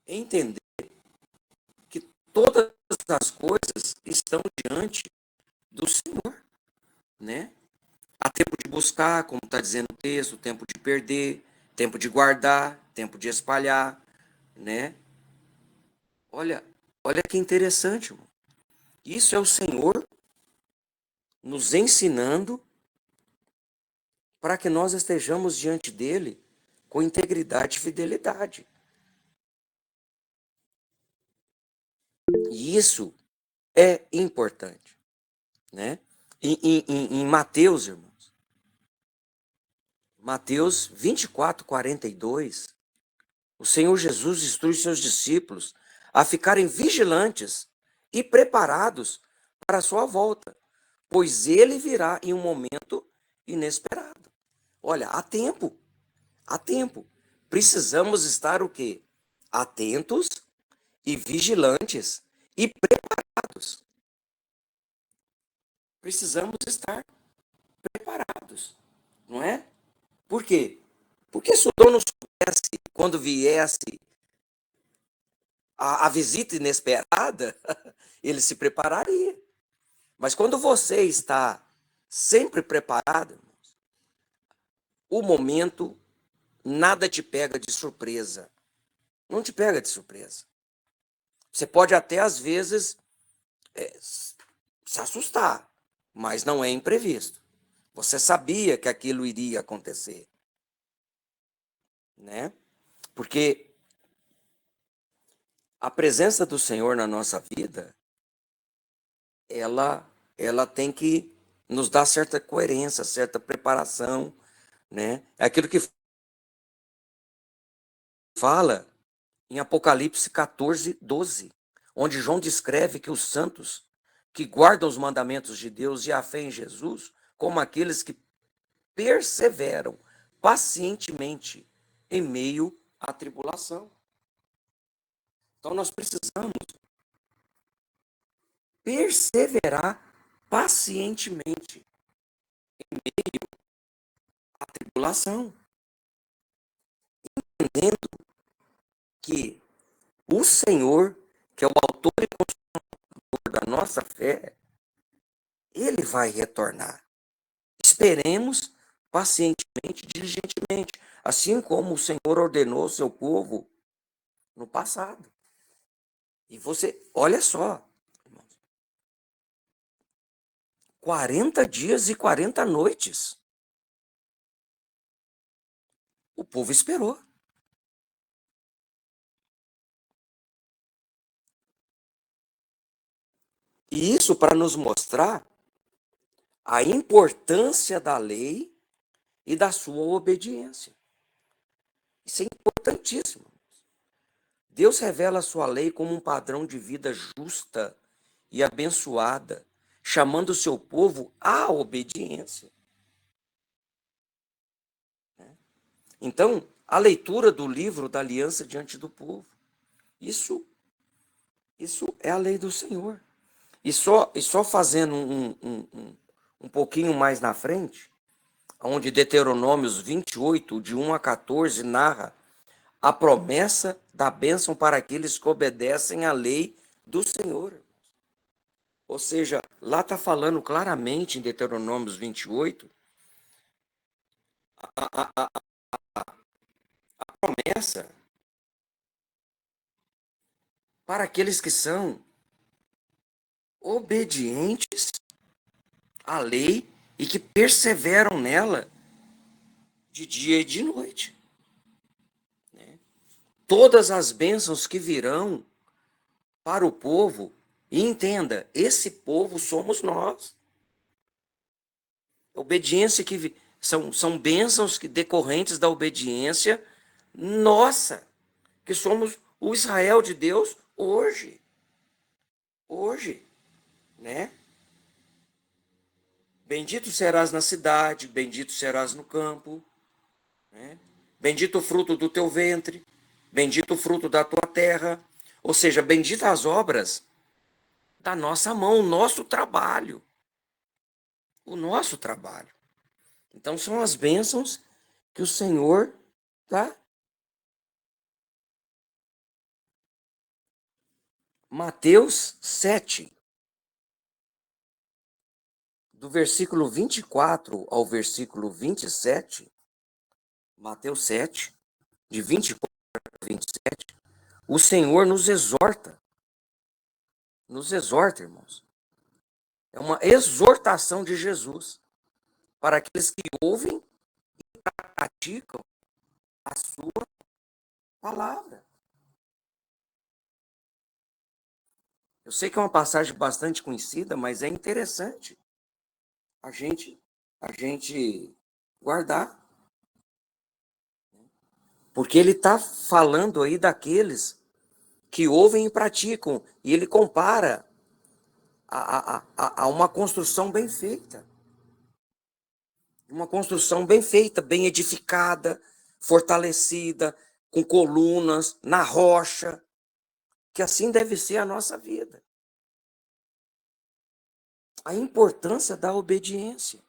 entender que todas as coisas estão diante do Senhor, né? Há tempo de buscar, como está dizendo o texto, tempo de perder, tempo de guardar, tempo de espalhar, né? Olha que interessante, irmão. Isso é o Senhor nos ensinando para que nós estejamos diante dele com integridade e fidelidade. E isso é importante, né? Em Mateus, irmãos, Mateus 24, 42, o Senhor Jesus instrui seus discípulos a ficarem vigilantes e preparados para a sua volta, pois ele virá em um momento inesperado. Olha, há tempo, há tempo. Precisamos estar o quê? Atentos e vigilantes e preparados. Precisamos estar preparados, não é? Por quê? Porque se o dono soubesse quando viesse a visita inesperada, ele se prepararia. Mas quando você está sempre preparado, irmãos, o momento nada te pega de surpresa. Não te pega de surpresa. Você pode até, às vezes, se assustar, mas não é imprevisto. Você sabia que aquilo iria acontecer, né? Porque a presença do Senhor na nossa vida, ela tem que nos dar certa coerência, certa preparação, né? É aquilo que fala em Apocalipse 14, 12, onde João descreve que os santos que guardam os mandamentos de Deus e a fé em Jesus, como aqueles que perseveram pacientemente em meio à tribulação. Então nós precisamos perseverar pacientemente em meio à tribulação, entendendo que o Senhor, que é o autor e consumador da nossa fé, ele vai retornar. Esperemos pacientemente, diligentemente, assim como o Senhor ordenou ao seu povo no passado. E você, olha só, irmãos, 40 dias e 40 noites. O povo esperou. E isso para nos mostrar a importância da lei e da sua obediência. Isso é importantíssimo. Deus revela a sua lei como um padrão de vida justa e abençoada, chamando o seu povo à obediência. Então, a leitura do livro da aliança diante do povo, isso é a lei do Senhor. E só fazendo um pouquinho mais na frente, onde Deuteronômios 28, de 1 a 14, narra a promessa da bênção para aqueles que obedecem à lei do Senhor. Ou seja, lá está falando claramente em Deuteronômios 28, a promessa para aqueles que são obedientes à lei e que perseveram nela de dia e de noite. Todas as bênçãos que virão para o povo, e entenda, esse povo somos nós. Obediência que são bênçãos decorrentes da obediência nossa, que somos o Israel de Deus hoje. Hoje, né? Bendito serás na cidade, bendito serás no campo, né? Bendito o fruto do teu ventre, bendito o fruto da tua terra. Ou seja, bendita as obras da nossa mão, o nosso trabalho. O nosso trabalho. Então são as bênçãos que o Senhor dá. Mateus 7, do versículo 24 ao versículo 27, Mateus 7, de 24 a 27, o Senhor nos exorta, irmãos. É uma exortação de Jesus para aqueles que ouvem e praticam a sua palavra. Eu sei que é uma passagem bastante conhecida, mas é interessante a gente guardar. Porque ele está falando aí daqueles que ouvem e praticam. E ele compara a uma construção bem feita. Uma construção bem feita, bem edificada, fortalecida, com colunas, na rocha. Que assim deve ser a nossa vida. A importância da obediência.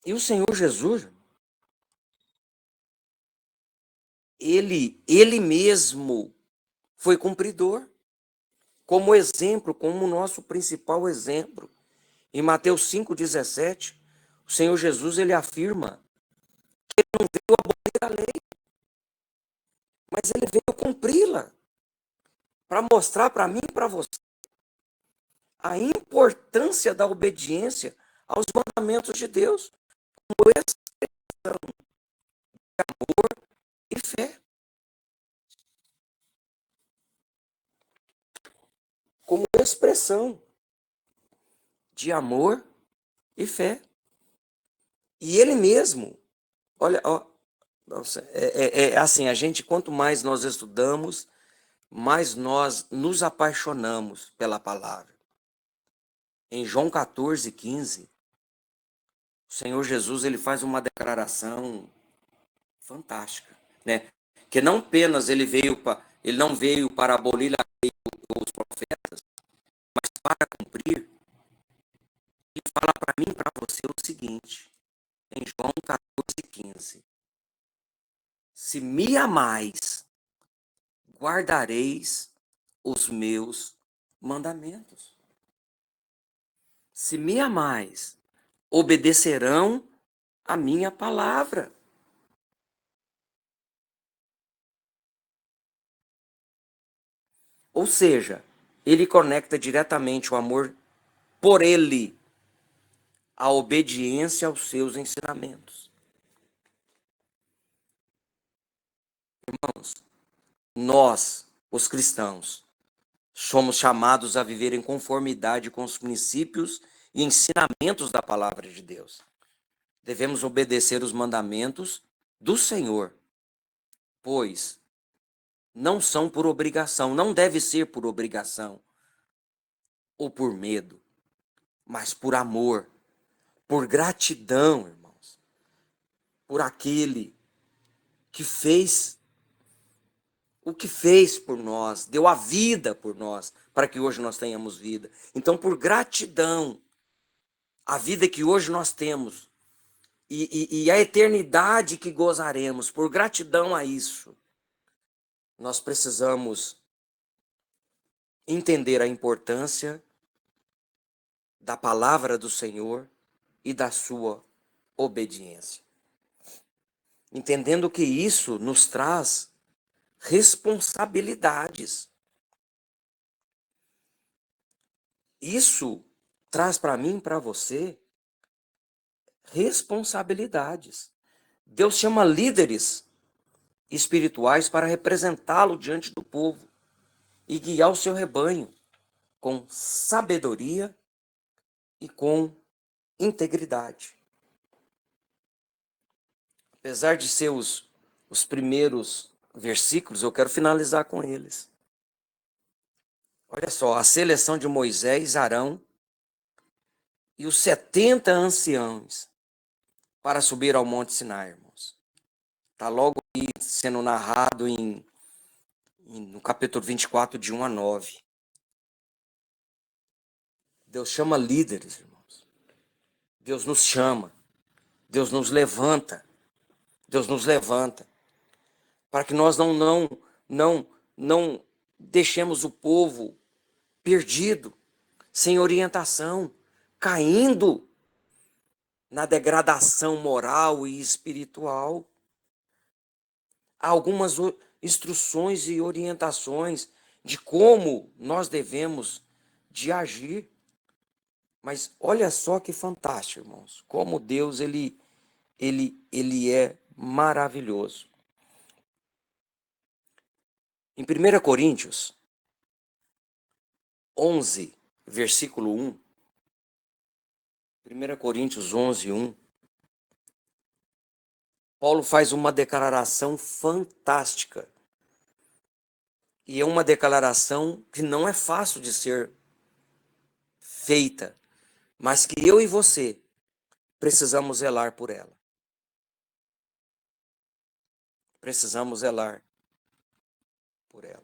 E o Senhor Jesus, ele mesmo foi cumpridor, como exemplo, como nosso principal exemplo. Em Mateus 5,17, o Senhor Jesus ele afirma que ele não veio abolir a lei, mas ele veio cumpri-la, para mostrar para mim e para você a importância da obediência aos mandamentos de Deus, como expressão de amor e fé. Como expressão de amor e fé. E ele mesmo, olha, ó, assim, a gente, quanto mais nós estudamos, mais nós nos apaixonamos pela palavra. Em João 14, 15, o Senhor Jesus, ele faz uma declaração fantástica, né? Que não apenas ele não veio para abolir a lei dos profetas, mas para cumprir, e fala para mim e para você o seguinte, em João 14:15. Se me amais, guardareis os meus mandamentos. Se me amais, obedecerão a minha palavra. Ou seja, ele conecta diretamente o amor por ele à obediência aos seus ensinamentos. Irmãos, nós, os cristãos, somos chamados a viver em conformidade com os princípios e ensinamentos da palavra de Deus. Devemos obedecer os mandamentos do Senhor, pois não são por obrigação, não deve ser por obrigação ou por medo, mas por amor, por gratidão, irmãos, por aquele que fez o que fez por nós, deu a vida por nós, para que hoje nós tenhamos vida. Então, por gratidão, a vida que hoje nós temos e a eternidade que gozaremos, por gratidão a isso, nós precisamos entender a importância da palavra do Senhor e da sua obediência. Entendendo que isso nos traz responsabilidades. Isso traz para mim e para você responsabilidades. Deus chama líderes espirituais para representá-lo diante do povo e guiar o seu rebanho com sabedoria e com integridade. Apesar de ser os primeiros versículos, eu quero finalizar com eles. Olha só, a seleção de Moisés, Arão e os 70 anciãos para subir ao Monte Sinai, irmãos. Está logo aí sendo narrado no capítulo 24, de 1 a 9. Deus chama líderes, irmãos. Deus nos chama. Deus nos levanta. Deus nos levanta. Para que nós não deixemos o povo perdido, sem orientação, caindo na degradação moral e espiritual. Há algumas instruções e orientações de como nós devemos de agir. Mas olha só que fantástico, irmãos, como Deus ele é maravilhoso. Em 1 Coríntios 11, versículo 1, 1 Coríntios 11, 1, Paulo faz uma declaração fantástica. E é uma declaração que não é fácil de ser feita, mas que eu e você precisamos zelar por ela. Precisamos zelar por ela.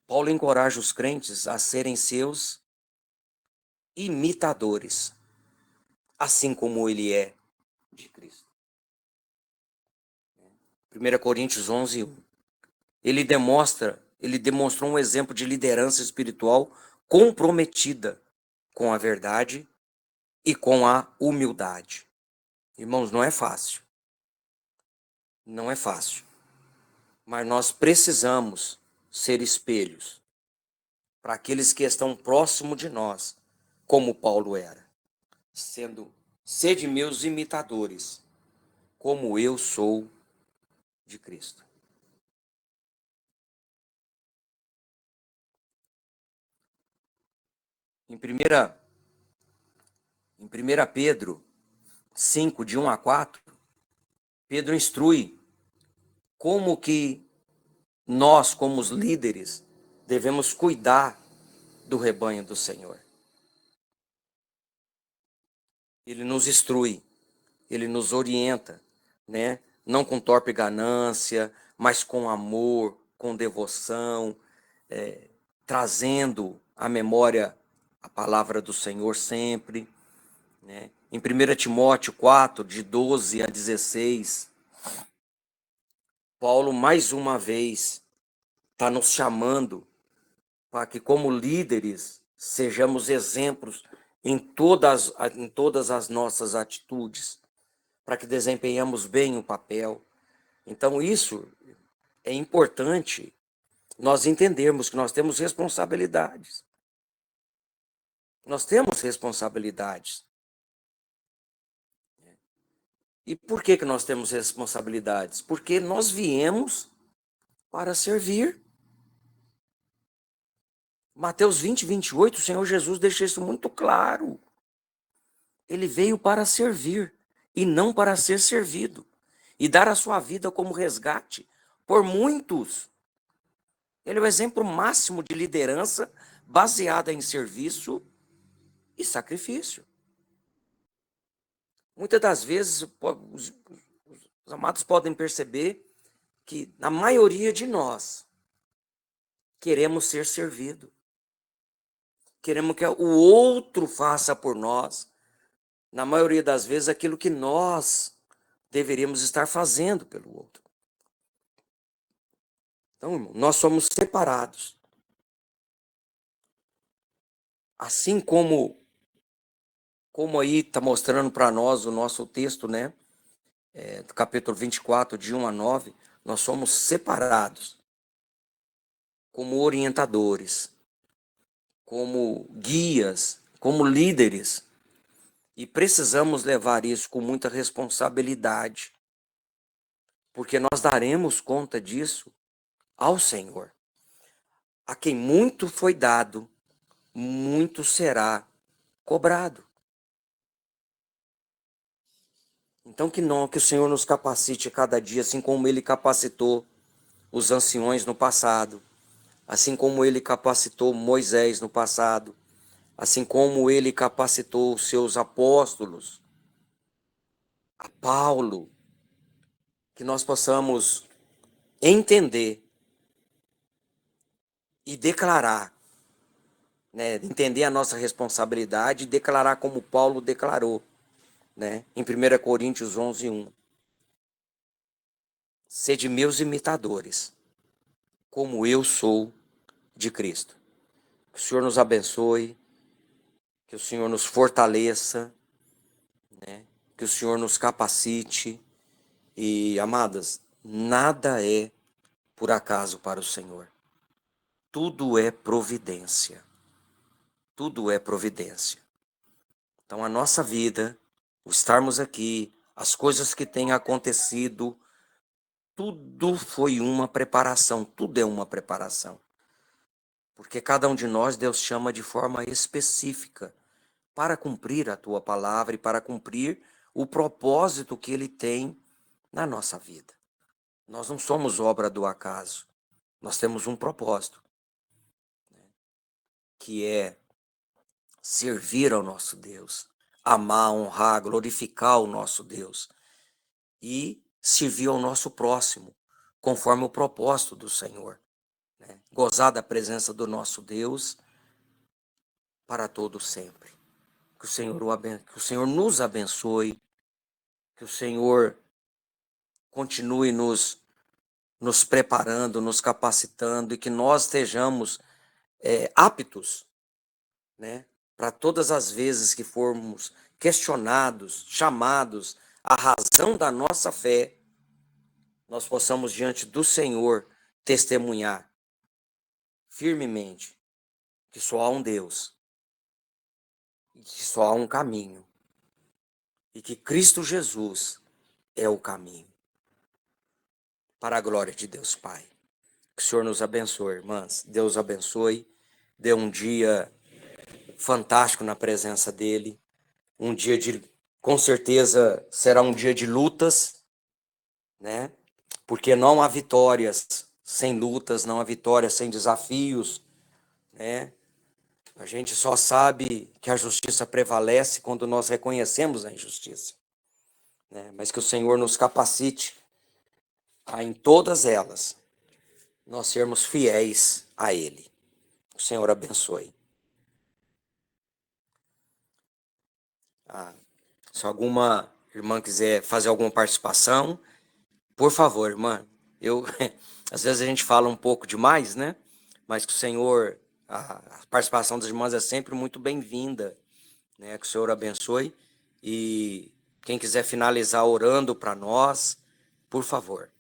Paulo encoraja os crentes a serem seus imitadores, assim como ele é de Cristo. 1 Coríntios 11, 1. Ele demonstrou um exemplo de liderança espiritual comprometida com a verdade e com a humildade. Irmãos, não é fácil. Não é fácil. Mas nós precisamos ser espelhos para aqueles que estão próximo de nós, como Paulo era. Sede meus imitadores, como eu sou de Cristo. Em 1 Pedro 5, de 1 a 4, Pedro instrui como que nós, como os líderes, devemos cuidar do rebanho do Senhor. Ele nos instrui, ele nos orienta, né? Não com torpe ganância, mas com amor, com devoção, trazendo à memória a palavra do Senhor sempre, né? Em 1 Timóteo 4, de 12 a 16, Paulo mais uma vez está nos chamando para que, como líderes, sejamos exemplos em todas as nossas atitudes, para que desempenhamos bem o papel. Então, isso é importante nós entendermos que nós temos responsabilidades. Nós temos responsabilidades. E por que nós temos responsabilidades? Porque nós viemos para servir. Mateus 20, 28, o Senhor Jesus deixa isso muito claro. Ele veio para servir e não para ser servido, e dar a sua vida como resgate por muitos. Ele é o exemplo máximo de liderança baseada em serviço e sacrifício. Muitas das vezes, os amados podem perceber que, na maioria de nós, queremos ser servido. Queremos que o outro faça por nós, na maioria das vezes, aquilo que nós deveríamos estar fazendo pelo outro. Então, irmão, nós somos separados. Assim como aí está mostrando para nós o nosso texto, né? Do capítulo 24, de 1 a 9, nós somos separados como orientadores, como guias, como líderes. E precisamos levar isso com muita responsabilidade, porque nós daremos conta disso ao Senhor. A quem muito foi dado, muito será cobrado. Então que o Senhor nos capacite cada dia, assim como Ele capacitou os anciões no passado, assim como Ele capacitou Moisés no passado, assim como Ele capacitou os seus apóstolos, a Paulo, que nós possamos entender e declarar, né, entender a nossa responsabilidade e declarar como Paulo declarou, né, em 1 Coríntios 11, 1. Sede meus imitadores, como eu sou de Cristo. Que o Senhor nos abençoe, que o Senhor nos fortaleça, né, que o Senhor nos capacite. E, amadas, nada é por acaso para o Senhor. Tudo é providência. Tudo é providência. Então, a nossa vida, o estarmos aqui, as coisas que têm acontecido, tudo foi uma preparação, tudo é uma preparação. Porque cada um de nós, Deus chama de forma específica para cumprir a tua palavra e para cumprir o propósito que Ele tem na nossa vida. Nós não somos obra do acaso, nós temos um propósito, né, que é servir ao nosso Deus, amar, honrar, glorificar o nosso Deus e servir ao nosso próximo, conforme o propósito do Senhor, né? Gozar da presença do nosso Deus para todo sempre. Que o Senhor nos abençoe, que o Senhor continue nos preparando, nos capacitando e que nós estejamos aptos, né, para todas as vezes que formos questionados, chamados à razão da nossa fé, nós possamos diante do Senhor testemunhar firmemente que só há um Deus, e que só há um caminho, e que Cristo Jesus é o caminho, para a glória de Deus Pai. Que o Senhor nos abençoe, irmãs. Deus abençoe. Dê um dia fantástico na presença dEle. Um dia com certeza, será um dia de lutas, né? Porque não há vitórias sem lutas, não há vitórias sem desafios, né? A gente só sabe que a justiça prevalece quando nós reconhecemos a injustiça, né? Mas que o Senhor nos capacite a, em todas elas, nós sermos fiéis a Ele. O Senhor abençoe. Se alguma irmã quiser fazer alguma participação, por favor, irmã. Às vezes a gente fala um pouco demais, né? Mas que o Senhor, a participação das irmãs é sempre muito bem-vinda, né? Que o Senhor abençoe. E quem quiser finalizar orando para nós, por favor.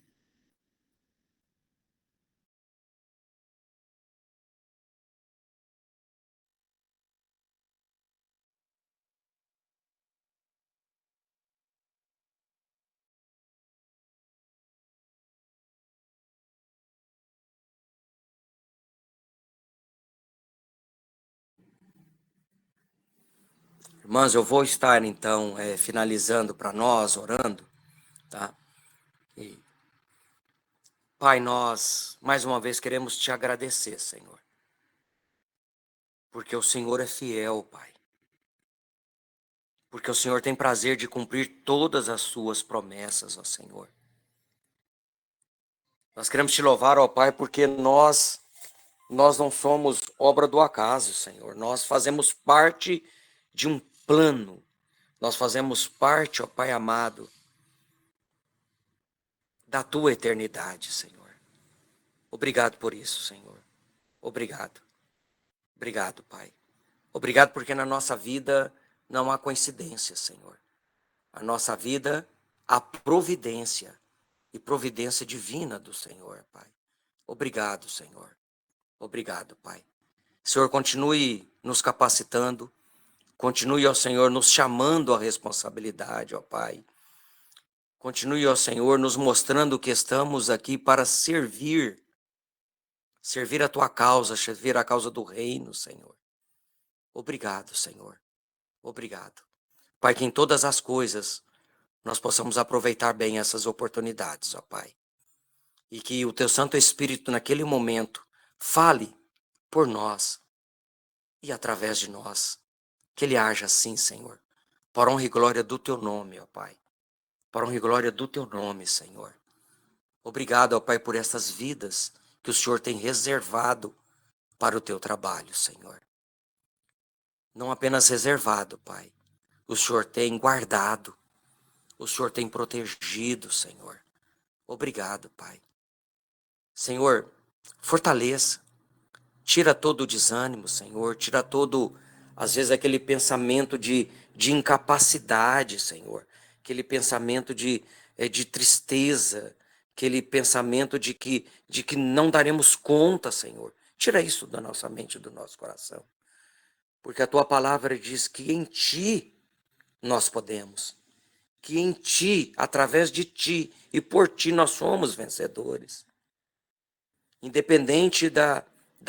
Irmãs, eu vou estar então finalizando para nós, orando, tá? E, Pai, nós mais uma vez queremos te agradecer, Senhor, porque o Senhor é fiel, Pai. Porque o Senhor tem prazer de cumprir todas as suas promessas, ó Senhor. Nós queremos te louvar, ó Pai, porque nós não somos obra do acaso, Senhor. Nós fazemos parte de um plano. Nós fazemos parte, ó Pai amado, da tua eternidade, Senhor. Obrigado por isso, Senhor. Obrigado. Obrigado, Pai. Obrigado porque na nossa vida não há coincidência, Senhor. A nossa vida há providência. E providência divina do Senhor, Pai. Obrigado, Senhor. Obrigado, Pai. Senhor, continue nos capacitando, continue, ó Senhor, nos chamando à responsabilidade, ó Pai. Continue, ó Senhor, nos mostrando que estamos aqui para servir a Tua causa, servir a causa do reino, Senhor. Obrigado, Senhor. Obrigado. Pai, que em todas as coisas nós possamos aproveitar bem essas oportunidades, ó Pai. E que o Teu Santo Espírito, naquele momento, fale por nós e através de nós. Que Ele haja assim, Senhor, para honra e glória do Teu nome, ó Pai. Para honra e glória do Teu nome, Senhor. Obrigado, ó Pai, por essas vidas que o Senhor tem reservado para o Teu trabalho, Senhor. Não apenas reservado, Pai. O Senhor tem guardado. O Senhor tem protegido, Senhor. Obrigado, Pai. Senhor, fortaleça. Tira todo o desânimo, Senhor. Tira todo, às vezes, aquele pensamento de incapacidade, Senhor. Aquele pensamento de tristeza. Aquele pensamento de que não daremos conta, Senhor. Tira isso da nossa mente e do nosso coração. Porque a Tua palavra diz que em Ti nós podemos. Que em Ti, através de Ti e por Ti nós somos vencedores. Independente da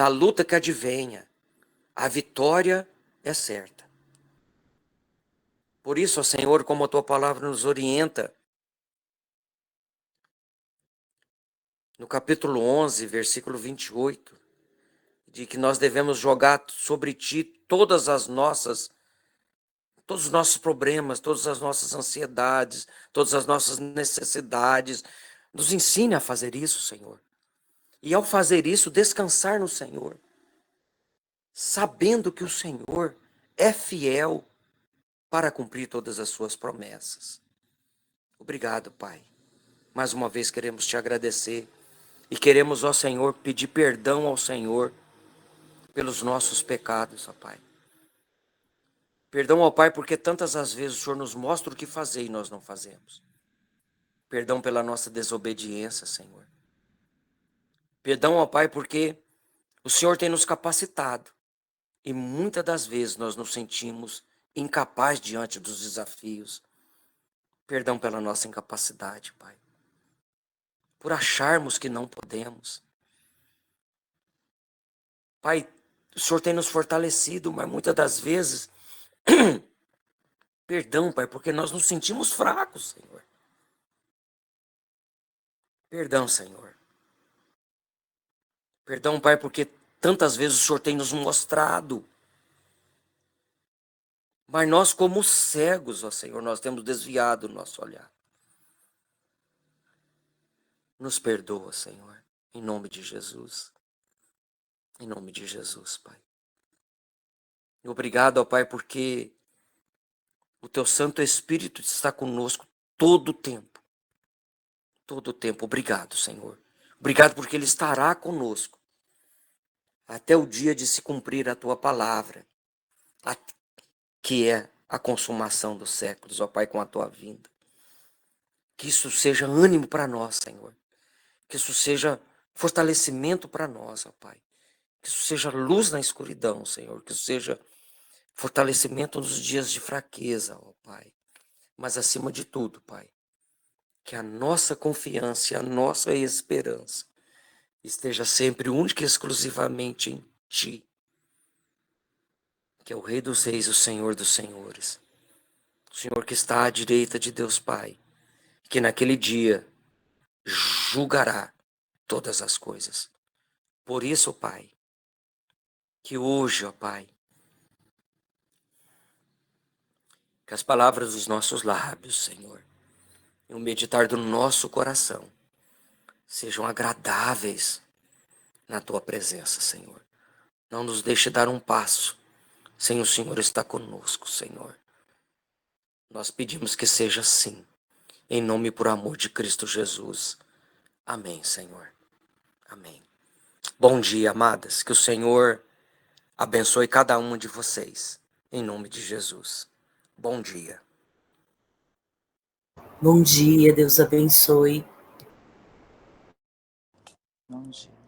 luta que advenha, a vitória é certa. Por isso, ó Senhor, como a Tua palavra nos orienta, no capítulo 11, versículo 28, de que nós devemos jogar sobre Ti todos os nossos problemas, todas as nossas ansiedades, todas as nossas necessidades. Nos ensine a fazer isso, Senhor. E ao fazer isso, descansar no Senhor, sabendo que o Senhor é fiel para cumprir todas as suas promessas. Obrigado, Pai. Mais uma vez queremos te agradecer e queremos, ó Senhor, pedir perdão ao Senhor pelos nossos pecados, ó Pai. Perdão ao Pai porque tantas as vezes o Senhor nos mostra o que fazer e nós não fazemos. Perdão pela nossa desobediência, Senhor. Perdão ao Pai porque o Senhor tem nos capacitado e muitas das vezes nós nos sentimos incapazes diante dos desafios. Perdão pela nossa incapacidade, Pai. Por acharmos que não podemos. Pai, o Senhor tem nos fortalecido, mas muitas das vezes, perdão, Pai, porque nós nos sentimos fracos, Senhor. Perdão, Senhor. Perdão, Pai, porque tantas vezes o Senhor tem nos mostrado Mas nós, como cegos, ó Senhor, nós temos desviado o nosso olhar. Nos perdoa, Senhor, em nome de Jesus. Em nome de Jesus, Pai. Obrigado, ó Pai, porque o Teu Santo Espírito está conosco todo o tempo. Todo o tempo. Obrigado, Senhor. Obrigado porque Ele estará conosco até o dia de se cumprir a Tua palavra, que é a consumação dos séculos, ó Pai, com a Tua vinda. Que isso seja ânimo para nós, Senhor. Que isso seja fortalecimento para nós, ó Pai. Que isso seja luz na escuridão, Senhor. Que isso seja fortalecimento nos dias de fraqueza, ó Pai. Mas acima de tudo, Pai, que a nossa confiança e a nossa esperança esteja sempre única e exclusivamente em Ti, que é o Rei dos Reis, o Senhor dos Senhores. O Senhor que está à direita de Deus Pai, que naquele dia julgará todas as coisas. Por isso, Pai, que hoje, ó Pai, que as palavras dos nossos lábios, Senhor, e o meditar do nosso coração sejam agradáveis na Tua presença, Senhor. Não nos deixe dar um passo sem o Senhor estar conosco, Senhor. Nós pedimos que seja assim, em nome e por amor de Cristo Jesus. Amém, Senhor. Amém. Bom dia, amadas. Que o Senhor abençoe cada uma de vocês, em nome de Jesus. Bom dia. Bom dia, Deus abençoe. Bom dia.